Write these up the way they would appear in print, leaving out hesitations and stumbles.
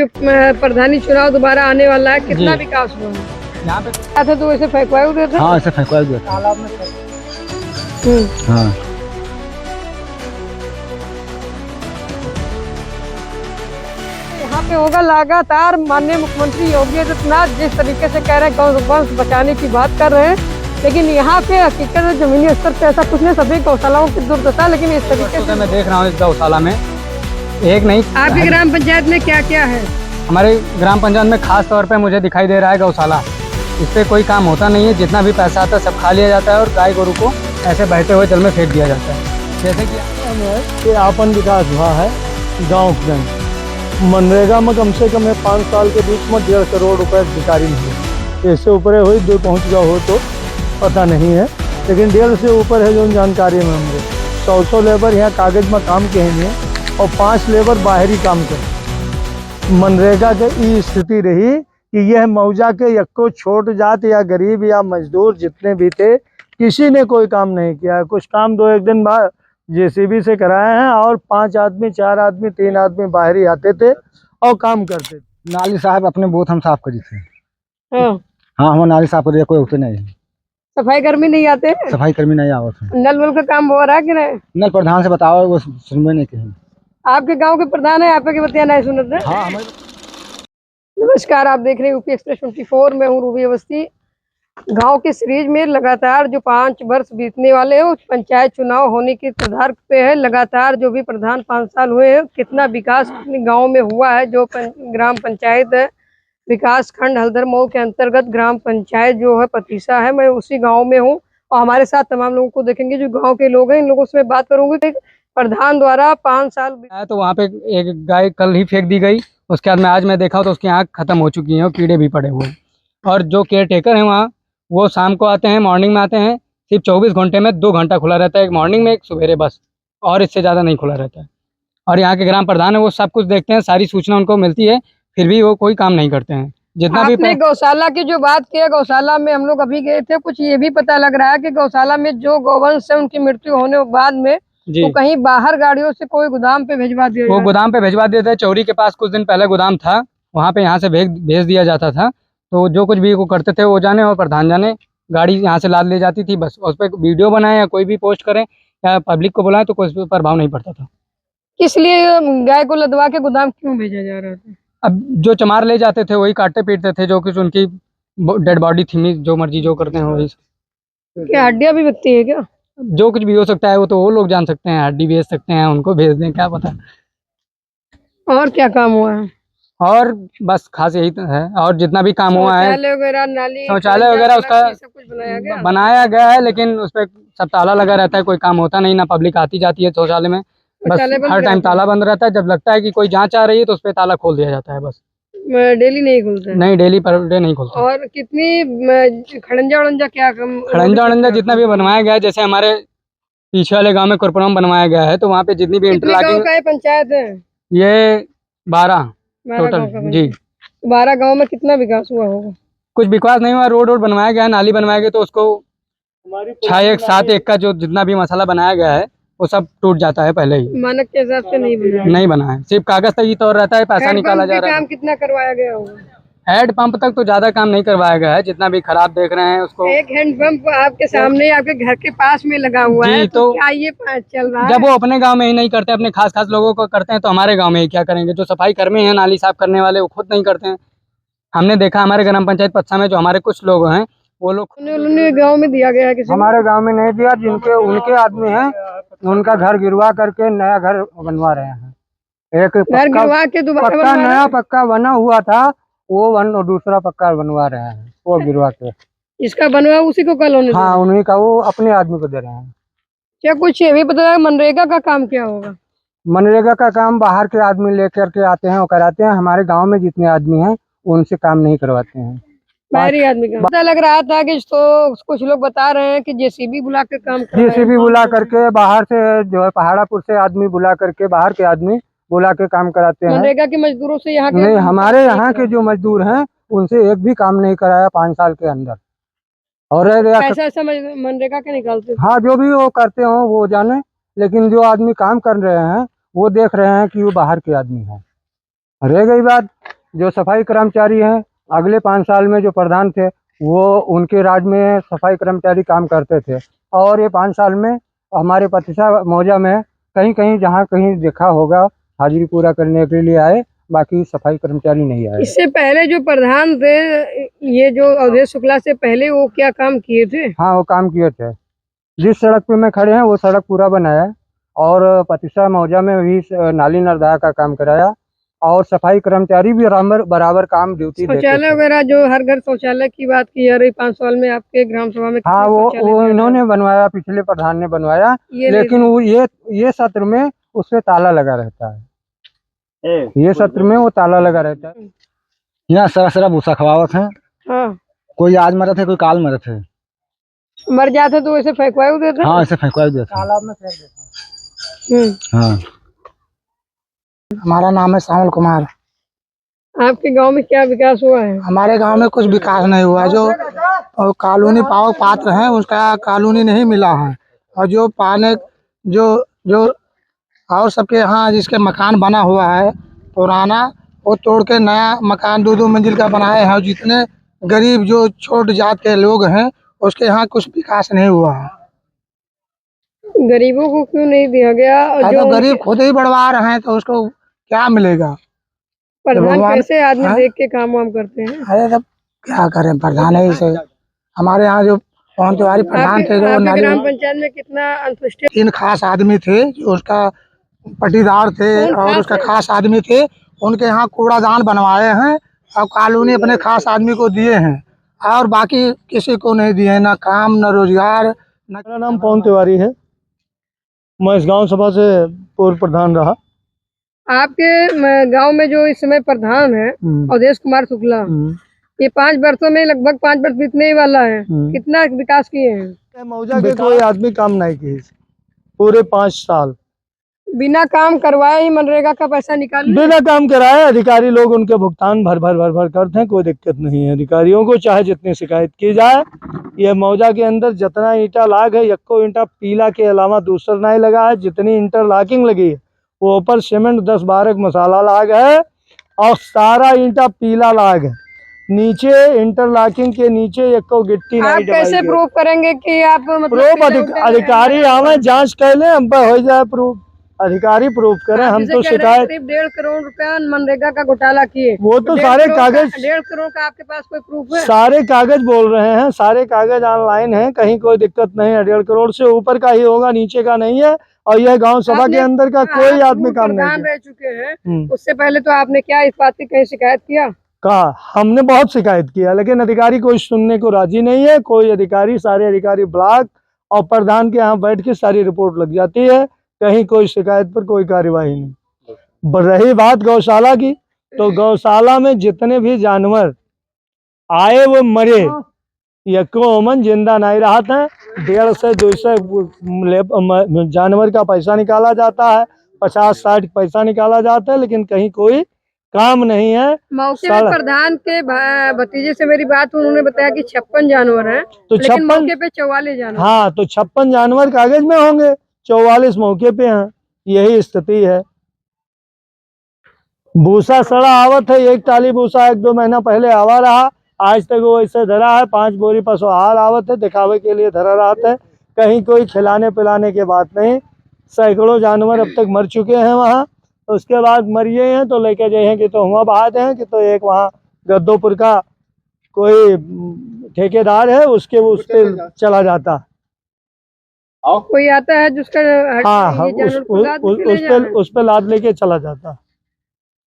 प्रधानी चुनाव दोबारा आने वाला है, कितना विकास हुआ है यहाँ पे? था तो ऐसे फेंकवाया हुआ था। हाँ, ऐसे फेंकवाया हुआ था तालाब में। हाँ, यहाँ पे होगा लगातार माननीय मुख्यमंत्री योगी आदित्यनाथ जिस तरीके से कह रहे हैं गौवंश बचाने की बात कर रहे हैं, लेकिन यहाँ पे हकीकत में जमीनी स्तर पे ऐसा कुछ नहीं, सभी गौशालाओं की दुर्दशा। लेकिन इस तरीके से मैं देख रहा हूँ इस गौशाला में एक नहीं, आपकी ग्राम पंचायत में क्या क्या है? हमारे ग्राम पंचायत में खास तौर पे मुझे दिखाई दे रहा है गौशाला। इस पे कोई काम होता नहीं है, जितना भी पैसा आता है सब खा लिया जाता है और गाय गोरू को ऐसे बहते हुए जल में फेंक दिया जाता है। जैसे कि आपन विकास हुआ है गाँव के अंदर। मनरेगा में कम से कम 5 साल के बीच में 1.5 करोड़ रुपए अधिकारी हुए, इससे ऊपर हुई 2 पहुँच गया हो तो पता नहीं है, लेकिन 1.5 से ऊपर है जो जानकारी में हमको। 100 लेबर यहाँ कागज में काम कहेंगे और 5 लेबर बाहरी काम कर। मनरेगा के ये स्थिति रही कि यह मौजा के यक्को छोट जात या गरीब या मजदूर जितने भी थे, किसी ने कोई काम नहीं किया। कुछ काम 2-1 दिन बाद जेसीबी से कराए हैं और 5 आदमी 4 आदमी 3 आदमी बाहरी आते थे और काम करते थे। नाली साहब अपने बूथ हम साफ करी थे। हाँ, हम नाली साफ करिए, कोई होते नहीं। सफाई कर्मी नहीं आते हैं? सफाई कर्मी नहीं आवत। नल वल का काम हो रहा है कि नहीं? नल प्रधान से बताओ, वो सुनबे नहीं कहीं। आपके गांव के प्रधान है, आपके बतिया नहीं सुनते? हाँ, नमस्कार, आप देख रहे हैं यूपी एक्सप्रेस 24 में हूँ रूबी अवस्थी। गांव के सीरीज में लगातार जो 5 वर्ष बीतने वाले हैं, पंचायत चुनाव होने के तदारक पे है। लगातार जो भी प्रधान 5 साल हुए हैं, कितना विकास गांव में हुआ है। जो ग्राम पंचायत है विकास खंड हल्दर मऊ के अंतर्गत ग्राम पंचायत जो है पतीसा है, मैं उसी गाँव में हूँ और हमारे साथ तमाम लोगों को देखेंगे जो गाँव के लोग हैं। इन लोगों से मैं बात करूंगी। प्रधान द्वारा 5 साल तो वहाँ पे एक गाय कल ही फेंक दी गई। उसके बाद में आज मैं देखा तो उसकी आँख खत्म हो चुकी है और कीड़े भी पड़े हुए हैं। और जो केयर टेकर हैं वहाँ, वो शाम को आते हैं, मॉर्निंग में आते हैं। सिर्फ 24 घंटे में 2 घंटा खुला रहता है, एक मॉर्निंग में एक सवेरे, बस। और इससे ज़्यादा नहीं खुला रहता है। और यहाँ के ग्राम प्रधान है, वो सब कुछ देखते हैं, सारी सूचना उनको मिलती है, फिर भी वो कोई काम नहीं करते हैं। जितना भी आपने गौशाला की जो बात की है, गौशाला में हम लोग अभी गए थे, कुछ ये भी पता लग रहा है कि गौशाला में जो गौवंश है उनकी मृत्यु होने के बाद में तो कहीं बाहर गाड़ियों से कोई गोदाम पे भिजवा दिया, वो गोदाम पे भिजवा देते हैं। चौरी के पास कुछ दिन पहले गोदाम था, वहाँ पे यहाँ से भेज दिया जाता था। तो जो कुछ भी वो करते थे वो जाने और प्रधान जाने। गाड़ी यहाँ से लाद ले जाती थी, बस। उस पर वीडियो बनाए या कोई भी पोस्ट करें या पब्लिक को बुलाए तो कोई प्रभाव नहीं पड़ता था। इसलिए गाय को लदवा के गोदाम क्यों भेजा जा रहा था? अब जो चमार ले जाते थे वही काटते पीटते थे, जो कुछ उनकी डेड बॉडी थी, जो मर्जी जो करते हैं वही। क्या हड्डियां भी बिकती है क्या? जो कुछ भी हो सकता है वो तो वो लोग जान सकते हैं। हड्डी बेच सकते हैं, उनको भेज दें, क्या पता। और क्या काम हुआ है? और बस खास यही तो है। और जितना भी काम हुआ है, शौचालय वगैरह, नाली, शौचालय वगैरह उसका सब कुछ बनाया गया है, लेकिन उस पर सब ताला लगा रहता है, कोई काम होता नहीं। ना पब्लिक आती जाती है शौचालय में, बस हर टाइम ताला बंद रहता है। जब लगता है कि कोई जांच आ रही है तो उस पर ताला खोल दिया जाता है, बस। डेली नहीं खुलता है? नहीं, डेली पर डे नहीं खुलता। और कितनी खड़ंजा उड़ंजा क्या खड़ंजा उड़ंजा जितना भी बनवाया गया है, जैसे हमारे पीछे वाले गांव में कुरपुरम बनवाया गया है, तो वहाँ पे जितनी भी इंटरलॉकिंग पंचायत है, ये 12 टोटल जी। 12 गाँव में कितना विकास हुआ होगा? कुछ विकास नहीं हुआ। रोड बनवाया गया है, नाली बनवाया गया, तो उसको 6-1-7 का जो जितना भी मसाला बनाया गया है वो सब टूट जाता है पहले ही। मानक के हिसाब से नहीं बना है, सिर्फ कागज तक ही तौर रहता है, पैसा निकाला जा रहा है। काम कितना करवाया गया होगा? हैंड पंप तक तो ज्यादा काम नहीं करवाया गया है, जितना भी खराब देख रहे हैं उसको। एक हैंड पंप आपके सामने आपके घर के पास में लगा हुआ है, तो क्या ये चल रहा है? जब वो अपने गांव में ही नहीं करते, अपने खास लोगों को करते हैं, तो हमारे गांव में ही क्या करेंगे? जो सफाई कर्मी हैं, नाली साफ करने वाले, वो खुद नहीं करते हैं। हमने देखा हमारे ग्राम पंचायत पत्सा में जो हमारे कुछ लोग हैं, वो लोग गाँव में दिया गया है, हमारे गांव में नहीं दिया। जिनके उनके आदमी हैं उनका घर गिरवा करके नया घर बनवा रहे हैं। एक घर गिरवा के पक्का नया पक्का बना हुआ था, वो दूसरा पक्का बनवा रहे हैं, वो गिरवा के। इसका बनवा उसी को कल होने? हाँ, उन्हीं का, वो अपने आदमी को दे रहे हैं। क्या कुछ ये भी पता है मनरेगा का काम क्या होगा? मनरेगा का काम बाहर के आदमी लेकर के आते हैं और कराते हैं। हमारे गांव में जितने आदमी हैं उनसे काम नहीं करवाते हैं, बाहरी आदमी का। पता लग रहा था कि तो कुछ लोग बता रहे हैं कि जेसीबी बुला के काम जेसीबी बुला करके बाहर से, जो है पहाड़ापुर से आदमी बुला करके, बाहर के आदमी बुला के काम कराते हैं। मनरेगा के मजदूरों से यहाँ नहीं, हमारे यहाँ के जो मजदूर हैं उनसे एक भी काम नहीं कराया 5 साल के अंदर। और पैसा मनरेगा के निकालते? हाँ, जो भी वो करते हो वो जाने, लेकिन जो आदमी काम कर रहे हैं वो देख रहे हैं कि वो बाहर के आदमी हैं। रह गई बात जो सफाई कर्मचारी हैं, अगले 5 साल में जो प्रधान थे वो उनके राज में सफाई कर्मचारी काम करते थे, और ये 5 साल में हमारे पतिसा मौजा में कहीं कहीं जहाँ कहीं देखा होगा हाजिरी पूरा करने के लिए आए, बाकी सफाई कर्मचारी नहीं आए। इससे पहले जो प्रधान थे, ये जो अवधेश शुक्ला से पहले, वो क्या काम किए थे? हाँ, वो काम किए थे। जिस सड़क पे मैं खड़े हैं वो सड़क पूरा बनाया, और पतिसा मौजा में भी नाली नर्मदा का काम कराया, और सफाई कर्मचारी भी बराबर काम ड्यूटी देते शौचालय थे। वगैरह जो हर घर शौचालय की बात की जा रही 5 साल में आपके ग्राम सभा में, हाँ, कितने वो शौचालय दिया इन्होंने बनवाया, पिछले प्रधान ने बनवाया, ये लेकिन वो ये सत्र में उससे ताला लगा रहता है। ये सत्र में वो ताला लगा रहता है। यहाँ सरा भूसा खवावत है, हाँ, कोई आज मरत है, कोई काल मरत है। मर जाते तो ऐसे फेंकवा देते? हाँ, ऐसे फेंकवा देते हैं। तालाब में फेंक देते हैं। हाँ। हमारा नाम है श्यामल कुमार। आपके गांव में क्या विकास हुआ है? हमारे गांव में कुछ विकास नहीं हुआ। जो कानूनी पात्र हैं उसका कानूनी नहीं मिला है, और जो पाने जो जो और सबके यहाँ जिसके मकान बना हुआ है पुराना, वो तोड़ के नया मकान 2-2 मंजिल का बनाए हैं। और जितने गरीब जो छोट जात के लोग हैं उसके यहाँ कुछ विकास नहीं हुआ है। गरीबों को क्यों नहीं दिया गया? और जो तो गरीब खुद ही बढ़वा रहे हैं तो उसको क्या मिलेगा? प्रधान भगवान- कैसे आदमी हाँ? देख के काम वाम करते हैं? अरे तब क्या करें, प्रधान ही से। हमारे यहाँ जो पवन तिवारी प्रधान थे, जो आपके नाली ग्राम पंचायत में कितना अंतुष्ट? 3 खास आदमी थे जो उसका पटीदार थे कौन और खास उसका थे? खास आदमी थे। उनके यहाँ कूड़ादान बनवाए हैं और कॉलोनी अपने खास आदमी को दिए हैं, और बाकी किसी को नहीं दिए हैं, ना काम न रोजगार। मेरा नाम पवन तिवारी है। मैं इस गांव सभा से पूर्व प्रधान रहा। आपके गांव में जो इस समय प्रधान है अवधेश कुमार शुक्ला, ये 5 वर्षों में लगभग 5 वर्ष बीतने ही वाला है, कितना विकास किए हैं? मौजा के कोई आदमी काम नहीं किए पूरे 5 साल। बिना काम करवाए ही मनरेगा का पैसा निकाल लिया? बिना काम कराए अधिकारी लोग उनके भुगतान भर करते हैं, कोई दिक्कत नहीं है अधिकारियों को, चाहे जितनी शिकायत की जाए। ये मौजा के अंदर जितना ईंटा लाग है, यक्को ईंटा पीला के अलावा दूसरा नहीं लगा है। जितनी इंटरलॉकिंग लगी है वो ऊपर सीमेंट 10-12 मसाला लाग है, और सारा ईंटा पीला लाग है। नीचे इंटरलॉकिंग के नीचे यक्को गिट्टी आप नहीं कैसे प्रूव करेंगे कि आप मतलब प्रूफ अधिकारी हमें जांच कर ले, हम पे हो जाए प्रूफ, अधिकारी प्रूफ करें। हम तो शिकायत 1.5 करोड़ रुपया मनरेगा का घोटाला किए, वो तो सारे कागज 1.5 करोड़ का आपके पास कोई प्रूफ है? सारे कागज बोल रहे हैं, सारे कागज ऑनलाइन है, कहीं कोई दिक्कत नहीं है। 1.5 करोड़ से ऊपर का ही होगा, नीचे का नहीं है। और यह गांव सभा के अंदर का कोई आदमी काम नहीं प्रधान किया। रह चुके हैं, उससे पहले तो आपने क्या इस बात की कहीं शिकायत किया? कहा हमने बहुत शिकायत किया, लेकिन अधिकारी कोई सुनने को राजी नहीं है। कोई अधिकारी, सारे अधिकारी ब्लॉक और प्रधान के यहाँ बैठ के सारी रिपोर्ट लग जाती है, कहीं कोई शिकायत पर कोई कार्यवाही नहीं। रही बात गौशाला की, तो गौशाला में जितने भी जानवर आए वो मरे, यको अमन जिंदा नहीं रहा था। 150 से 200 जानवर का पैसा निकाला जाता है, 50-60 पैसा निकाला जाता है, लेकिन कहीं कोई काम नहीं है। मौके पे प्रधान के भतीजे से मेरी बात हुई, उन्होंने बताया कि 56 जानवर हैं, तो लेकिन 56 मौके पे 44 जानवर। हाँ, तो 56 जानवर कागज में होंगे, 44 मौके पे हैं। यही स्थिति है। भूसा सड़ा आवत है, एक टाली भूसा 1-2 महीना पहले आवा रहा, आज तक वो ऐसे धरा है। 5 बोरी पशुहार आवत है, दिखावे के लिए धरा रहा है, कहीं कोई खिलाने पिलाने की बात नहीं। सैकड़ों जानवर अब तक मर चुके हैं वहाँ। उसके बाद मरिए हैं तो लेके जाए हैं कि तो हुआ बहाते हैं कि तो एक वहाँ गद्दोपुर का कोई ठेकेदार है, उसके उस पे चला जाता है। कोई आता है जिसका हाँ, उस पे लाद लेके चला जाता,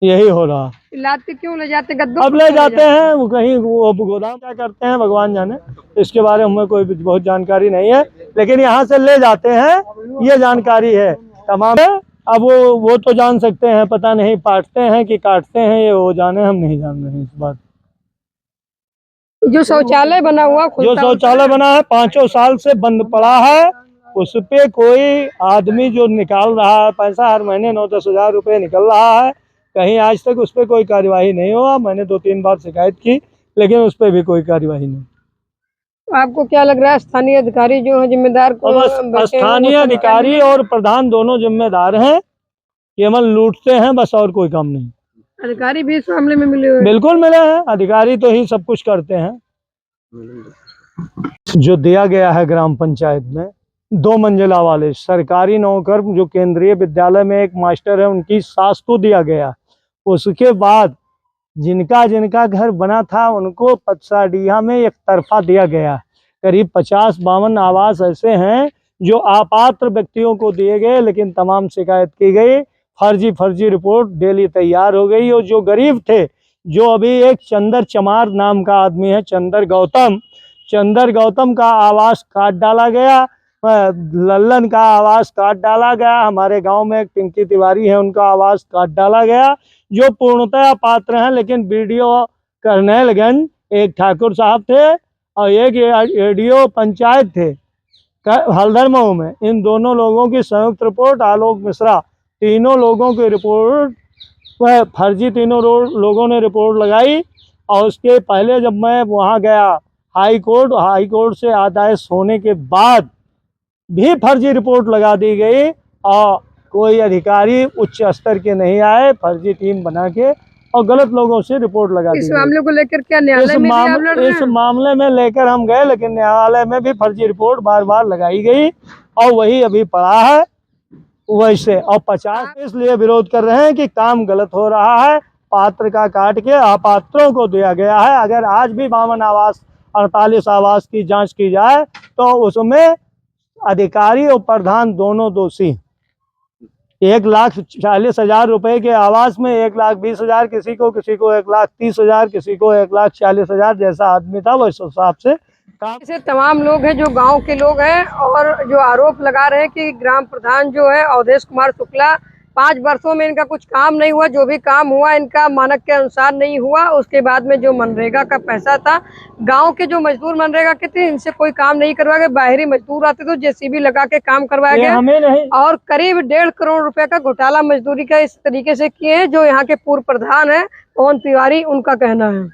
यही हो रहा। लाद के क्यों ले जाते? गद्दों अब ले जाते हैं वो कहीं, वो गोदाम क्या करते हैं भगवान जाने, इसके बारे में हमें कोई बहुत जानकारी नहीं है, लेकिन यहाँ से ले जाते हैं ये जानकारी है तमाम है। अब वो तो जान सकते हैं, पता नहीं पाटते हैं कि काटते हैं, ये वो जाने, हम नहीं जान रहे इस बात। जो शौचालय बना हुआ, जो शौचालय बना है 5 साल से बंद पड़ा है, उस पे कोई आदमी जो निकाल रहा है पैसा, हर महीने 9-10 हज़ार रुपये निकल रहा है, कहीं आज तक उस पर कोई कार्यवाही नहीं हुआ। मैंने 2-3 बार शिकायत की, लेकिन उस पर भी कोई कार्यवाही नहीं। आपको क्या लग रहा है स्थानीय अधिकारी जो है जिम्मेदार को? स्थानीय अधिकारी और प्रधान दोनों जिम्मेदार हैं, केवल लूटते हैं बस, और कोई काम नहीं। अधिकारी भी इस मामले में मिले हुए हैं। बिल्कुल मिले हैं, अधिकारी तो ही सब कुछ करते हैं। जो दिया गया है ग्राम पंचायत में 2 मंजिला वाले सरकारी नौकर, जो केंद्रीय विद्यालय में एक मास्टर है, उनकी सास को दिया गया। उसके बाद जिनका जिनका घर बना था उनको पतसाडीहा में एक तरफा दिया गया। करीब 50-52 आवास ऐसे हैं जो अपात्र व्यक्तियों को दिए गए, लेकिन तमाम शिकायत की गई। फर्जी रिपोर्ट डेली तैयार हो गई। और जो गरीब थे, जो अभी एक चंदर चमार नाम का आदमी है, चंदर गौतम का आवास काट डाला गया, लल्लन का आवास काट डाला गया। हमारे गांव में एक पिंकी तिवारी है, उनका आवास काट डाला गया, जो पूर्णतः पात्र हैं। लेकिन बीडीओ करनेलगंज एक ठाकुर साहब थे और एक एडीओ पंचायत थे हल्दर मऊ में। इन दोनों लोगों की संयुक्त रिपोर्ट, आलोक मिश्रा, तीनों लोगों की रिपोर्ट फर्जी, तीनों लोगों ने रिपोर्ट लगाई। और उसके पहले जब मैं वहाँ गया हाई कोर्ट से आदेश होने के बाद भी फर्जी रिपोर्ट लगा दी गई और कोई अधिकारी उच्च स्तर के नहीं आए। फर्जी टीम बना के और गलत लोगों से रिपोर्ट लगा दी इस गई। मामले को लेकर क्या न्यायालय में भी आप लड़ रहे इस हैं? मामले में लेकर हम गए, लेकिन न्यायालय में भी फर्जी रिपोर्ट बार बार लगाई गई और वही अभी पड़ा है वैसे। और 50 इसलिए विरोध कर रहे हैं कि काम गलत हो रहा है, पात्र का काट के अपात्रों को दिया गया है। अगर आज भी 52 आवास 48 आवास की जांच की जाए तो उसमें अधिकारी और प्रधान दोनों दोषी। 1,40,000 रुपए के आवास में 1,20,000 किसी को 1,30,000, किसी को 1,40,000, जैसा आदमी था वैसे हिसाब से काम। ऐसे तमाम लोग हैं जो गांव के लोग हैं और जो आरोप लगा रहे हैं कि ग्राम प्रधान जो है अवधेश कुमार शुक्ला, 5 वर्षों में इनका कुछ काम नहीं हुआ। जो भी काम हुआ इनका मानक के अनुसार नहीं हुआ। उसके बाद में जो मनरेगा का पैसा था, गांव के जो मजदूर मनरेगा के थे, इनसे कोई काम नहीं करवाया गया। बाहरी मजदूर आते तो जेसीबी लगा के काम करवाया ये गया। हमें नहीं, और करीब 1.5 करोड़ रुपए का घोटाला मजदूरी का इस तरीके से किए हैं। जो यहाँ के पूर्व प्रधान है पवन तिवारी, उनका कहना है।